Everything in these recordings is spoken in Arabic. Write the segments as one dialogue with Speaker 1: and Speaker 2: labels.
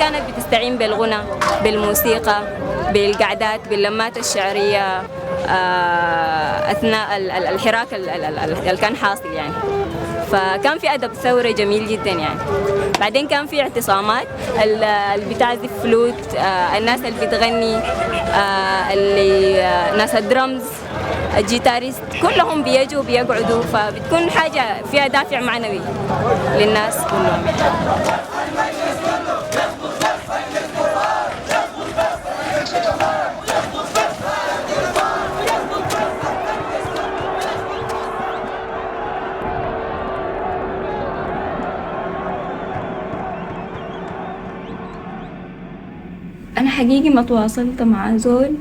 Speaker 1: كانت بتستعين بالغنى، بالموسيقى، بالقعدات، باللمات الشعرية أثناء الحراك اللي كان حاصل يعني. فكان في أدب ثورة جميل جدا يعني. بعدين كان في اعتصامات، اللي بتعزف فلوت، الناس اللي بتغني، اللي ناس الدرمز، الجيتاريست، كلهم بيجوا بيقعدوا، فبتكون حاجة فيها دافع معنوي للناس كلهم. أنا حقيقي ما تواصلت مع زول،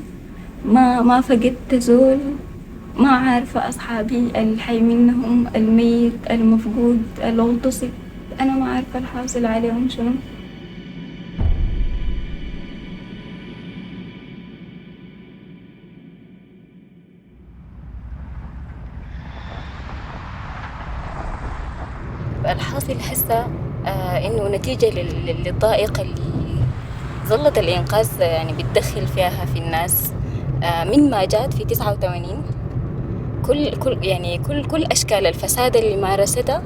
Speaker 1: ما فقدت زول، ما عارفة أصحابي الحي منهم، الميت، المفقود، الاغتصب، أنا ما عارفة الحاصل عليهم شنو. الحاصل هسه إنه نتيجة للضائقة اللي ظلت الإنقاذ يعني بتدخل فيها في الناس من ما جات في 89. كل أشكال الفساد اللي مارستها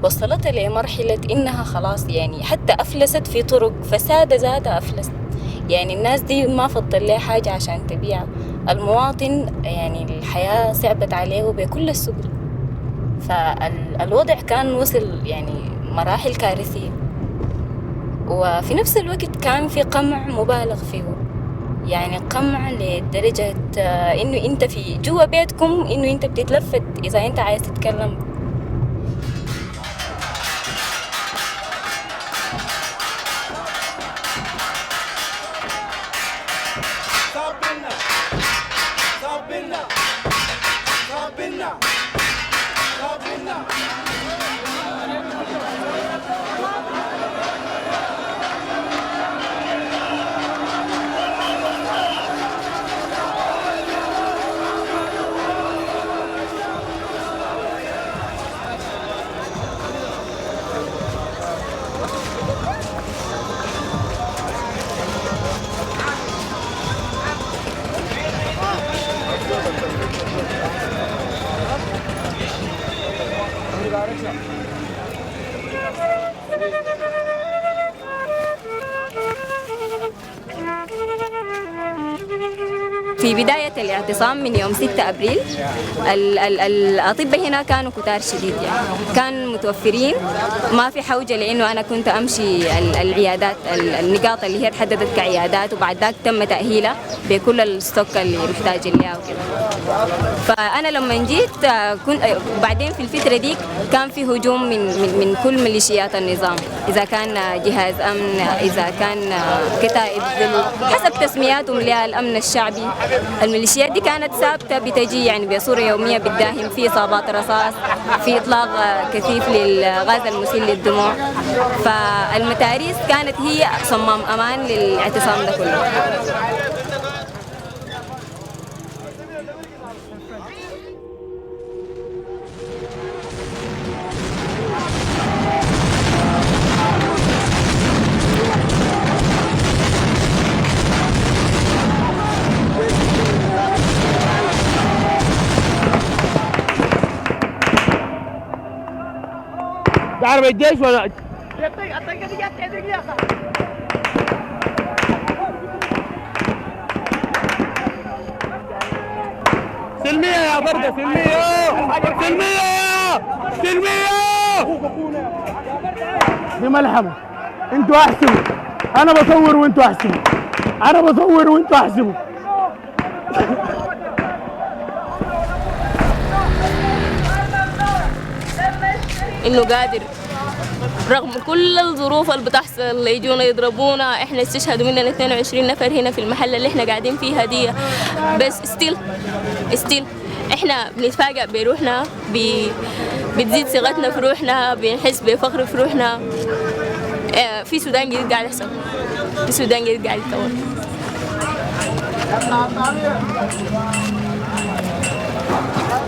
Speaker 1: وصلتها لمرحلة إنها خلاص يعني حتى أفلست في طرق فساد ذاتها أفلست. يعني الناس دي ما فضل لها حاجة عشان تبيع المواطن، يعني الحياة صعبت عليه بكل السبل. فالوضع كان وصل يعني مراحل كارثية، وفي نفس الوقت كان في قمع مبالغ فيه، يعني قمع لدرجة إنه أنت في جوا بيتكم إنه أنت بتتلفت إذا أنت عايز تتكلم. في بداية الاعتصام من يوم 6 أبريل الأطباء هنا كانوا كتار شديد، يعني كان متوفرين، ما في حوجة لأنه أنا كنت أمشي العيادات، النقاط اللي هي تحددت كعيادات، وبعد ذاك تم تأهيلها بكل الستوك اللي محتاج لها وكده. فأنا لما جيت كنت وبعدين في الفترة دي كان في هجوم من كل ميليشيات النظام، إذا كان جهاز أمن، إذا كان كتائب حسب تسمياتهم للأمن الشعبي. الميليشيات دي كانت ثابتة بتجي يعني بصورة يومية بتداهم في إصابات رصاص، في إطلاق كثيف للغاز المسيل للدموع. فالمتاريس كانت هي صمام أمان للاعتصام ده كله.
Speaker 2: تعرف الجيش ولا؟ سلمية يا بردة، سلمية سلمية سلمية بملحمة. انتوا احسبوا، انا بصور وانتوا احسبوا، انا بصور وانتوا احسبوا.
Speaker 3: انه قادر رغم كل الظروف اللي بتحصل، اللي يجونا يضربونا، احنا استشهدوا مننا 22 نفر هنا في المحل اللي احنا قاعدين فيها دي، بس ستيل احنا بنتفاجئ بروحنا، بتزيد ثقتنا في روحنا، بنحس بفخر في روحنا. في سودان جديد قاعد يحصل، في سودان جديد قاعد يتطور.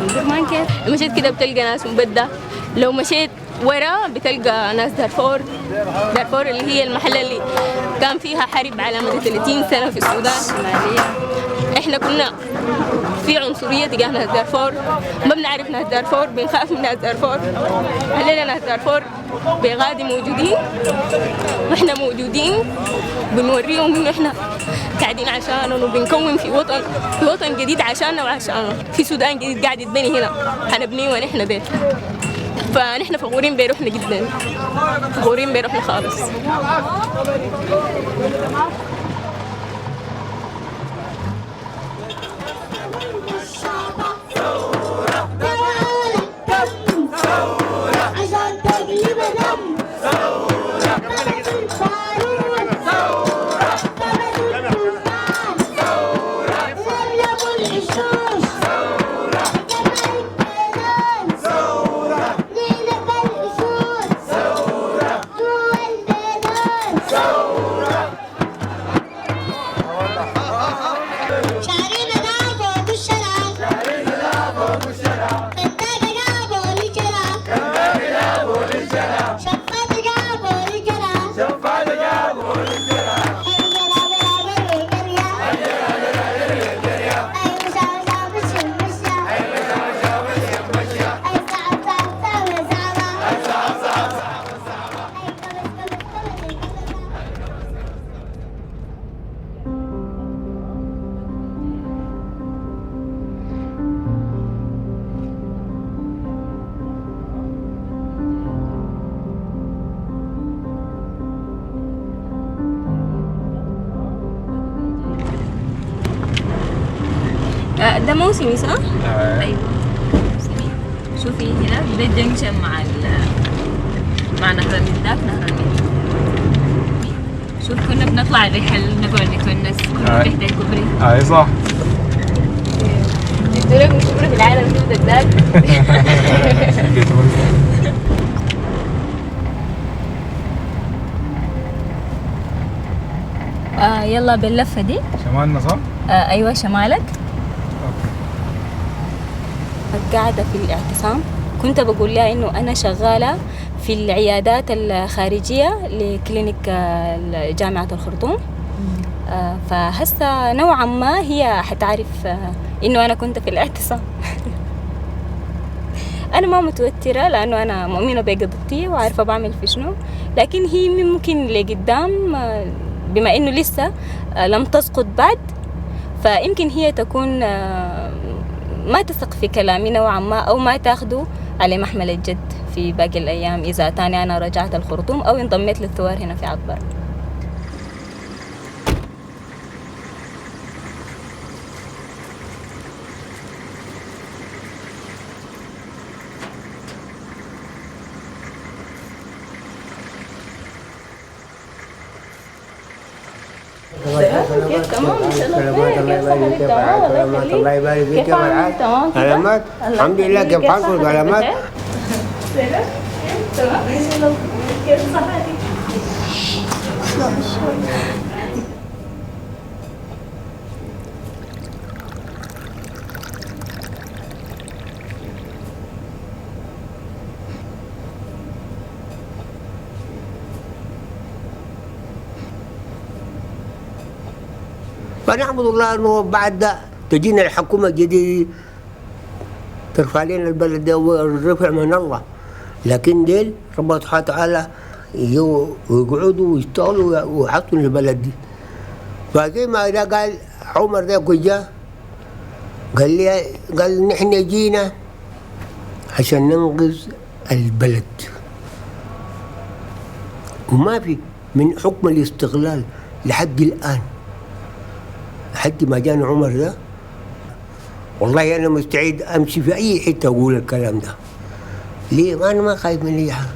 Speaker 1: زمان كيف
Speaker 3: مشيت كده بتلقى ناس مبدة، لو مشيت ورا بتلقى ناس دارفور اللي هي المحل اللي كان فيها حرب على مدى 30 سنة في السودان الشمالية. احنا كنا في عنصرية تجاه ناس دارفور، ما بنعرف ناس دارفور، بنخاف من ناس دارفور. علينا ناس دارفور بغادي موجودين واحنا موجودين، بنوريهم انه احنا قاعدين عشانهم وبنكون في وطن جديد عشاننا وعشانهم، في سودان جديد قاعد يتبني هنا حنبنيه ونحن به. فنحن فخورين بروحنا جدا، فخورين بروحنا خالص. ده موسمي صح؟
Speaker 4: ايوه موسمي. شوفي هنا ده الجنكشن مع نهر النيل، ذاك نهر النيل. شوف كنا بنطلع الرحل نقعد نتونس تحت الكوبري.
Speaker 5: اي صح.
Speaker 4: جبتوا لك مشهورة في العالم شوف ذاك. يلا باللفة دي.
Speaker 5: شمالنا صح؟
Speaker 4: ايوه شمالك.
Speaker 1: قاعدة في الاعتصام، كنت بقول لها إنه أنا شغالة في العيادات الخارجية لكلينيك جامعة الخرطوم. فهسه نوعا ما هي حتعرف إنه أنا كنت في الاعتصام. أنا ما متوترة لأنه أنا مؤمنة بقضيتي وعارفة بعمل في شنو، لكن هي ممكن لقدام بما إنه لسه لم تسقط بعد، فيمكن هي تكون ما تثق في كلامي نوعا ما، أو ما تاخده على محمل الجد في باقي الأيام إذا تاني أنا رجعت الخرطوم أو انضميت للثوار هنا في عطبر.
Speaker 6: الله يبارك فيك يا مرعاد. علامات الحمد لله. كيف حالكم علامات؟ فنعبد الله انه بعد ده تجينا الحكومه الجديده ترفع لنا البلد ده والرفع من الله، لكن ديل ربنا سبحانه وتعالى يقعدوا ويشتغلوا ويحطوا البلد دي. فزي ما ده قال عمر ده جا قال نحن جينا عشان ننقذ البلد، وما في من حكم الاستقلال لحد الآن لحد ما جانا عمر ده. والله أنا مستعد أمشي في أي حتة أقول الكلام ده. ليه؟ أنا ما خايف من أي حاجة.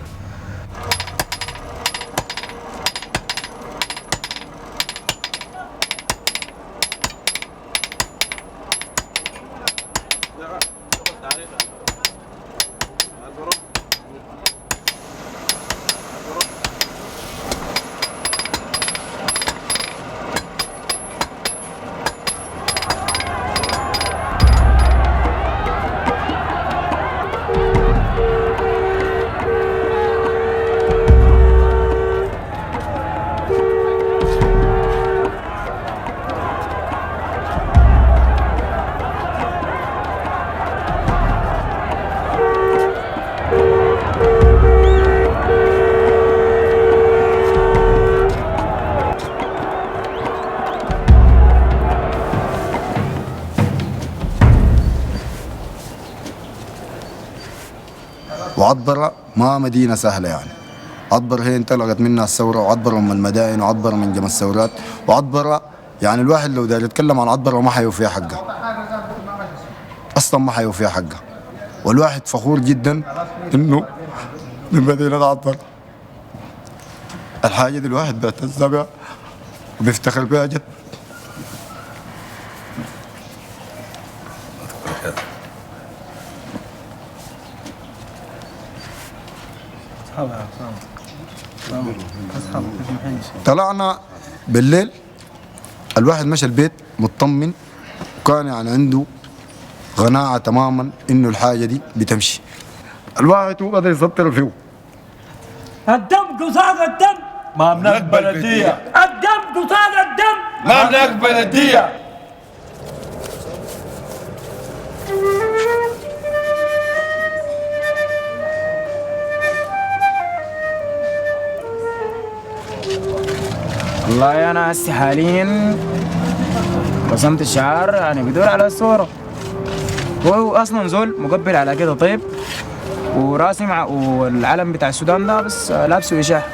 Speaker 5: وعطبرة ما مدينة سهلة يعني. عطبرة هي انطلقت منها الثورة، وعطبرة من المدائن، وعطبرة من جمع الثورات، وعطبرة يعني الواحد لو داير يتكلم عن عطبرة ما حيوفيها حقها أصلا، ما حيوفيها حقها. والواحد فخور جدا إنه من مدينة عطبرة. الحاجة دي الواحد بيعتز بها وبيفتخر بها جد. طلعنا بالليل، الواحد مشى البيت مطمن، وكان يعني عنده قناعة تماما إنه الحاجة دي بتمشي. الواحد هو قدر يسطر فيه.
Speaker 2: الدم قصاد الدم
Speaker 7: ما بنقبل الدية.
Speaker 2: الدم قصاد الدم
Speaker 7: ما بنقبل الدية.
Speaker 8: والله أنا هسه حاليا رسمت الشعار يعني بدور على الصورة. هو أصلا زول مقبل على كده طيب، وراسم والعلم بتاع السودان ده بس لابسه إشاح.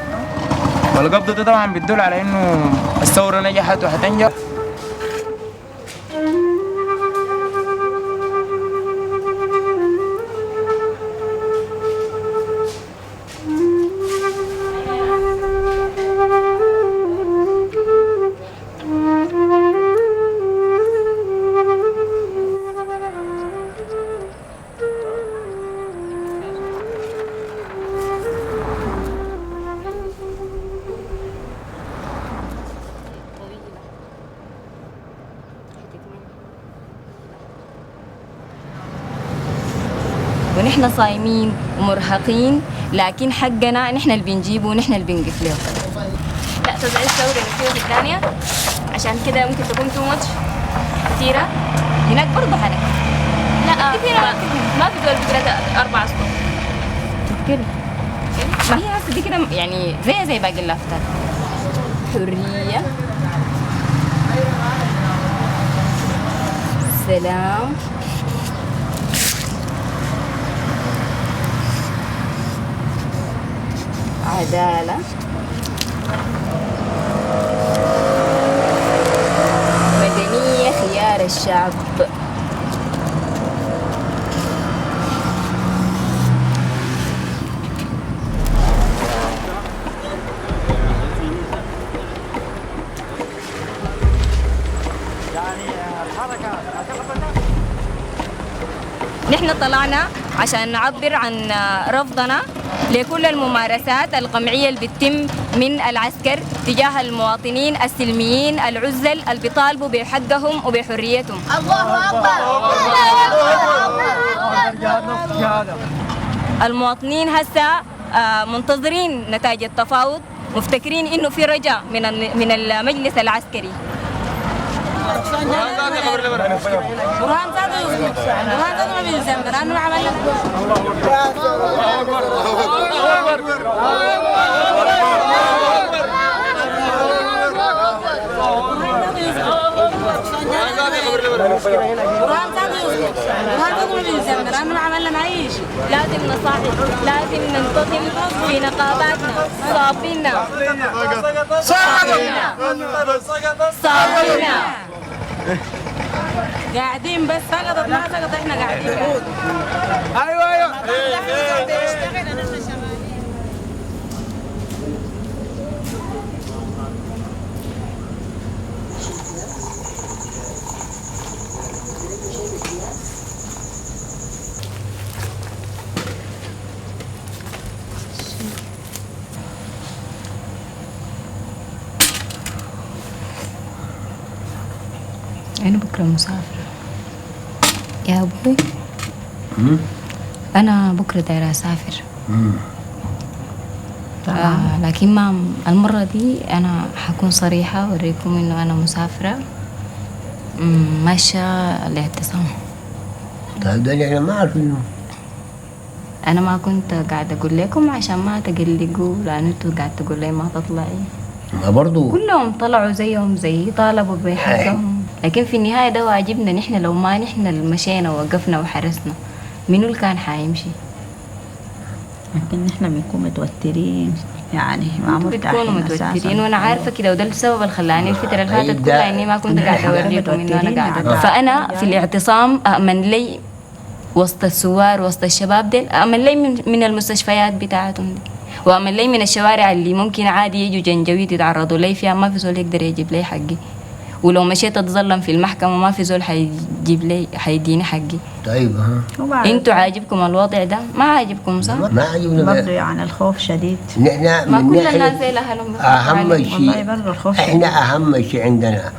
Speaker 8: والقبضة ده طبعا بتدل على إنه الثورة نجحت وحتنجح.
Speaker 1: ونحن صايمين ومرهقين، لكن حقنا نحن اللي بنجيبه ونحن اللي بنقف له.
Speaker 3: لا تزعل الثورة اللي فيها الثانية، عشان كده ممكن تكون تو ماتش كثيرة.
Speaker 1: هناك برضه حركة.
Speaker 3: لا كثيرة ما في دول بقرا 4 أسطر
Speaker 1: كده. ما هي هسه دي كده يعني زي باقي اللافتات. حرية، سلام، عدالة، مدنية، خيار الشعب. نحن طلعنا عشان نعبر عن رفضنا لكل الممارسات القمعية اللي بتتم من العسكر تجاه المواطنين السلميين العزل اللي بيطالبوا بحقهم وبحريتهم.
Speaker 9: الله أكبر.
Speaker 1: المواطنين هسه منتظرين نتائج التفاوض، مفتكرين انه في رجاء من المجلس العسكري.
Speaker 9: برهان زاد ما بيلزم لأنه ما عملنا. برهان زاد ما بيلزم لأنه ما عملنا معيش.
Speaker 1: لازم نصاحب، لازم ننتظم في نقاباتنا. صابرنا
Speaker 9: قاعدين بس سقطت ما سقطت احنا قاعدين.
Speaker 7: ايوه
Speaker 1: أنا بكرة مسافرة يا أبوي. أنا بكرة دايرة أسافر. لكن ما المرة دي أنا حكون صريحة أوريكم إنه أنا مسافرة ماشية لاعتصام.
Speaker 6: طيب ده اللي احنا ما عارفينه.
Speaker 1: أنا ما كنت قاعدة أقول لكم عشان ما تقلقوا، لأن أنتوا قاعد تقول لي ما تطلعي.
Speaker 6: ما برضو
Speaker 1: كلهم طلعوا زيهم زي طالبوا بحقهم، لكن في النهاية ده واجبنا نحن. لو ما نحن اللي مشينا ووقفنا وحرسنا، منو اللي كان حيمشي؟
Speaker 10: لكن نحن بنكون متوترين يعني ما
Speaker 1: بتكونوا
Speaker 10: مرتاحين
Speaker 1: متوترين وانا عارفه كده، وده السبب اللي خلاني الفتره اللي فاتت كلها اني ما كنت قاعده اوريكم انه انا قاعده. فانا في الاعتصام امن لي وسط الثوار وسط الشباب ديل، امن لي من المستشفيات بتاعتهم دي، وامن لي من الشوارع اللي ممكن عادي يجوا جنجويد يتعرضوا لي فيها، ما في زول يقدر يجيب لي حقي، ولو مشيت اتظلم في المحكمه ما في زول حيجيب لي حيديني حقي.
Speaker 6: طيب
Speaker 1: انتوا عاجبكم الوضع ده؟ ما عاجبكم صح؟
Speaker 6: ما عجبنا
Speaker 10: برضه يعني الخوف شديد.
Speaker 6: نحن
Speaker 1: ما
Speaker 6: من
Speaker 1: كل
Speaker 6: ناحية
Speaker 1: الناس زي اهلهم.
Speaker 6: اهم شيء
Speaker 10: برضه الخوف
Speaker 6: احنا اهم شيء عندنا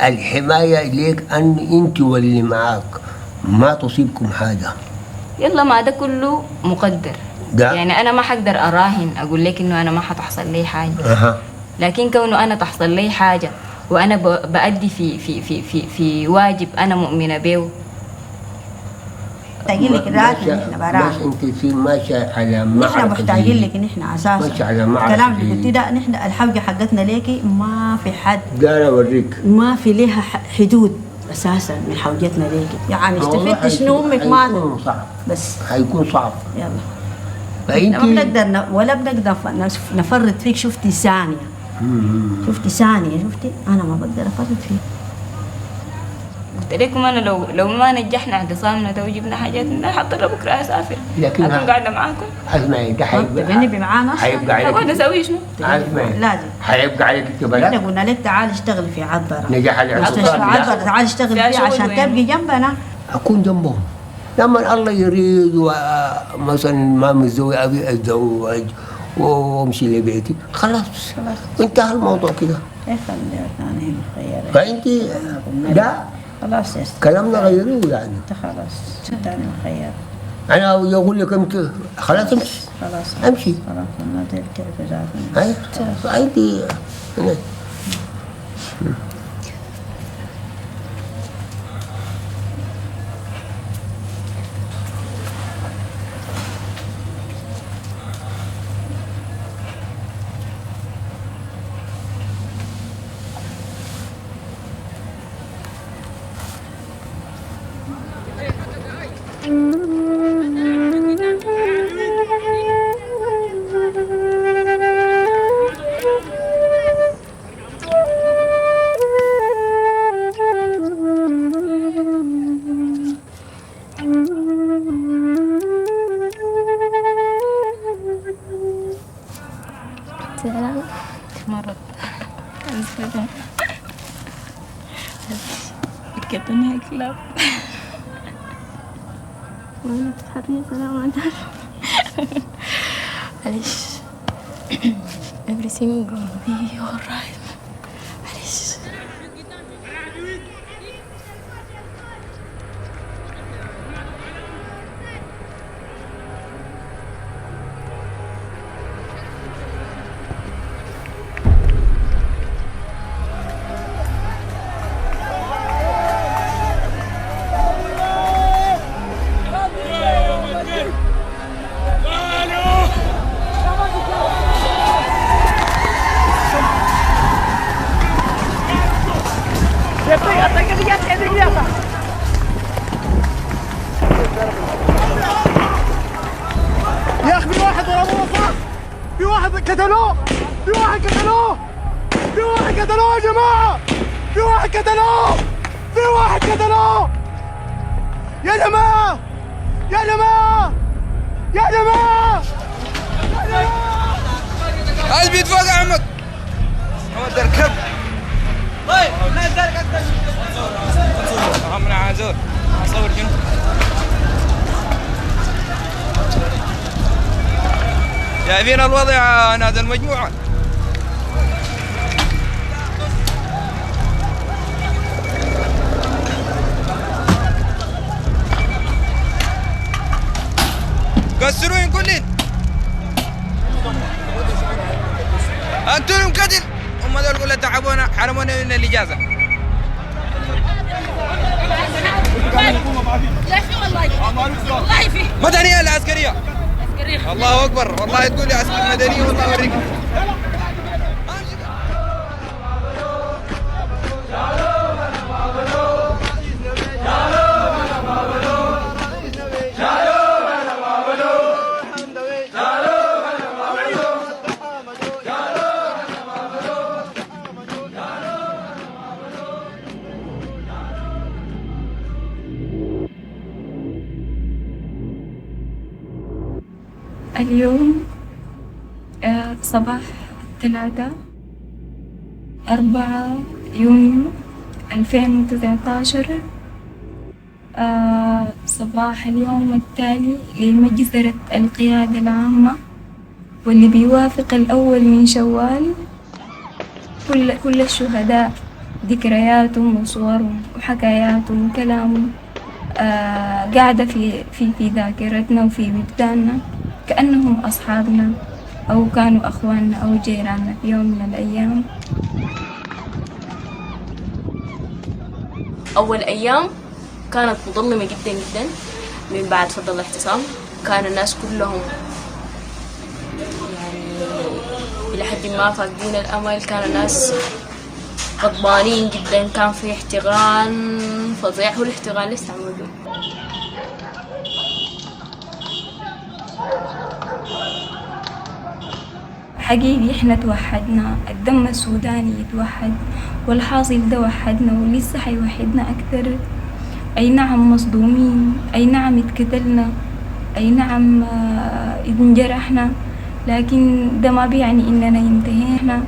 Speaker 6: الحمايه ليك، ان انت واللي معاك ما تصيبكم حاجه.
Speaker 1: يلا ما ده كله مقدر
Speaker 6: ده.
Speaker 1: يعني انا ما حقدر اراهن اقول لك انه انا ما حتحصل لي حاجه. لكن كونه انا تحصل لي حاجه وانا بأدي في واجب انا مؤمنه به.
Speaker 10: محتاجين لك الآن نحن برانا.
Speaker 6: بس انت ماشيه على
Speaker 10: نحن محتاجين لك نحن اساسا.
Speaker 6: ماشيه على معركه.
Speaker 10: الكلام اللي قلتيه ده نحن الحوجه حقتنا ليكي ما في حد.
Speaker 6: ده اوريك.
Speaker 10: ما في لها حدود اساسا من حوجتنا ليكي، يعني استفدت شنو امك ما
Speaker 6: هيكون صعب.
Speaker 10: بس
Speaker 6: هيكون صعب.
Speaker 10: يلا.
Speaker 6: فانت
Speaker 10: ما بنقدر ولا بنقدر نفرط فيك. شفتي ثانيه. شفتي ثانيه، شفتي انا ما بقدر افرط فيك.
Speaker 1: قلت لكم انا لو ما نجحنا اعتصامنا ده وجبنا حاجات حضر بكره اسافر،
Speaker 6: لكن
Speaker 1: اكون قاعده معاكم.
Speaker 6: اسمعي ده
Speaker 10: تبني معانا
Speaker 6: هيبقى عليك.
Speaker 1: اقعد اسوي شنو؟
Speaker 6: اسمعي
Speaker 10: لازم
Speaker 6: هيبقى عليك
Speaker 10: احنا
Speaker 6: اختبارات.
Speaker 10: قلنا لك تعال اشتغل في عذرة.
Speaker 6: نجاح
Speaker 10: مستشفى
Speaker 6: الاعتصام
Speaker 10: عذرة تعال اشتغل فيه عشان تبقي جنبنا.
Speaker 6: اكون جنبهم لما الله يريد، ومثلا ما متزوج ابي اتزوج وامشي لبيتي خلاص انتهى الموضوع كده.
Speaker 10: كيف ثاني مخيرة؟
Speaker 6: فانت لا
Speaker 10: خلاص
Speaker 6: كلامنا غيروه يعني.
Speaker 10: انت خلاص ثاني مخيرة.
Speaker 6: انا يقول لك امشي خلاص امشي.
Speaker 10: خلاص
Speaker 6: امشي
Speaker 10: خلاص ما تعرف ذاتنا.
Speaker 6: فانت
Speaker 3: مرض كتبني كلاب وانا تضحكني سلام عليكم. معلش everything gonna be alright. معلش
Speaker 2: يا اخي في واحد ضربوه صح؟ في واحد قتلوه، في واحد قتلوه، في واحد قتلوه يا جماعة، في واحد قتلوه، في واحد قتلوه يا جماعة، يا جماعة، يا جماعة، يا جماعة.
Speaker 11: البيت فوق يا عمك. عمد اركب. طيب لا تركب. عمنا عازور. اصور شنو؟ جايبين الوضع نادي المجموعة. كسروين كلين. انتم كتل. هم ذول كلها تعبونا حرمونا من الإجازة. مدنية العسكرية. الله أكبر والله تقول لي عسكري مدني والله أوريك.
Speaker 1: اليوم صباح 4 يونيو 2019، صباح اليوم التالي لمجزرة القيادة العامة، واللي بيوافق الأول من شوال. كل الشهداء ذكرياتهم وصورهم وحكاياتهم وكلامهم قاعدة في ذاكرتنا وفي وجداننا، كأنهم أصحابنا أو كانوا أخواننا أو جيراننا في يوم من الأيام.
Speaker 3: أول أيام كانت مظلمة جدا جدا. من بعد فضل الاعتصام كان الناس كلهم يعني إلى حد ما فاقدين الأمل، كان الناس غضبانين جدا، كان في احتقان فظيع، والاحتقان لسه موجود.
Speaker 1: حقيقي احنا توحدنا، الدم السوداني يتوحد، والحاصل ده وحدنا ولسه حيوحدنا أكثر. أي نعم مصدومين، أي نعم اتقتلنا، أي نعم انجرحنا، لكن ده ما بيعني إننا انتهينا.